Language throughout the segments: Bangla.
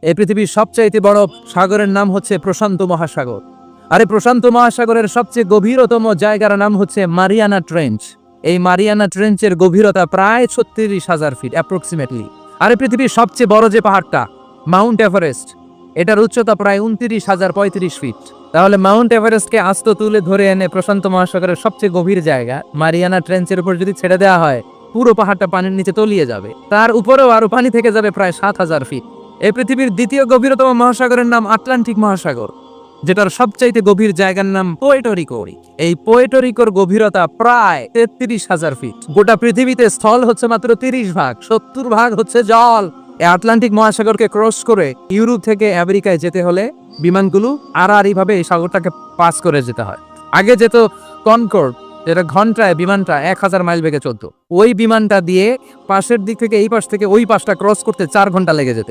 এই পৃথিবীর সবচাইতে বড় সাগরের নাম হচ্ছে প্রশান্ত মহাসাগর। আর এই প্রশান্ত মহাসাগরের সবচেয়ে গভীরতম জায়গার নাম হচ্ছে মারিয়ানা ট্রেঞ্চ। এই মারিয়ানা ট্রেঞ্চের গভীরতা প্রায় 36,000 ফিট অ্যাপ্রক্সিমেটলি। আর এই পৃথিবীর সবচেয়ে বড় যে পাহাড়টা মাউন্ট এভারেস্ট, এটার উচ্চতা প্রায় 29,035 ফিট। তাহলে মাউন্ট এভারেস্টকে আস্ত তুলে ধরে এনে প্রশান্ত মহাসাগরের সবচেয়ে গভীর জায়গা মারিয়ানা ট্রেঞ্চের উপর যদি ছেড়ে দেওয়া হয়, পুরো পাহাড়টা পানির নিচে তলিয়ে যাবে। তার উপরেও আরো পানি থেকে যাবে প্রায় 7,000 ফিট। এই পৃথিবীর দ্বিতীয় গভীরতম মহাসাগরের নাম আটলান্টিক মহাসাগর, যেটার সবচাইতে গভীর জায়গার নাম পোর্টো। এই পোর্টোরিকোর গভীরতা প্রায় 33,000 ফিট। গোটা পৃথিবীতে স্থল হচ্ছে মাত্র 30 ভাগ, 70 ভাগ হচ্ছে জল। এই আটলান্টিক মহাসাগরকে ক্রস করে ইউরোপ থেকে আমেরিকায় যেতে হলে বিমানগুলো আড়াআড়িভাবে এই সাগরটাকে পাস করে যেতে হয়। আগে যেত কনকর্ড, যেটা ঘন্টায় বিমানটা 1000 মাইল বেগে চলতো। ওই বিমানটা দিয়ে পাশের দিক থেকে এই পাশ থেকে ওই পাশটা ক্রস করতে 4 ঘন্টা লেগে যেত।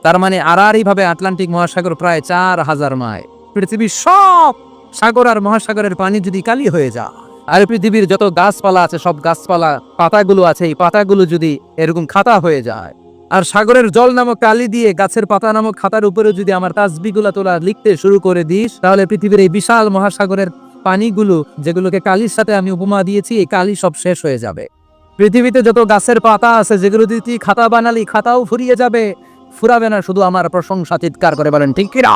তার মানে আড়াআড়িভাবে আটলান্টিক মহাসাগর প্রায় 4000 মাইল। পৃথিবীর সব সাগর আর মহাসাগরের পানি যদি কালি হয়ে যায়, আর পৃথিবীর যত গাছপালা আছে সব গাছপালা পাতাগুলো আছে, এই পাতাগুলো যদি এরকম খাতা হয়ে যায়, আর সাগরের জল নামক কালি দিয়ে গাছের পাতা নামক খাতার উপরে যদি আমার তাসবিহগুলো তোলা লিখতে শুরু করে দিস, তাহলে পৃথিবীর এই বিশাল মহাসাগরের পানিগুলো, যেগুলোকে কালির সাথে আমি উপমা দিয়েছি, এই কালি সব শেষ হয়ে যাবে। পৃথিবীতে যত গাছের পাতা আছে যেগুলো দিয়ে তুই খাতা বানালি, খাতাও ফুরিয়ে যাবে। ফুরাবে না, শুধু আমার প্রশংসা চিৎকার করে বলেন ঠিক কিনা?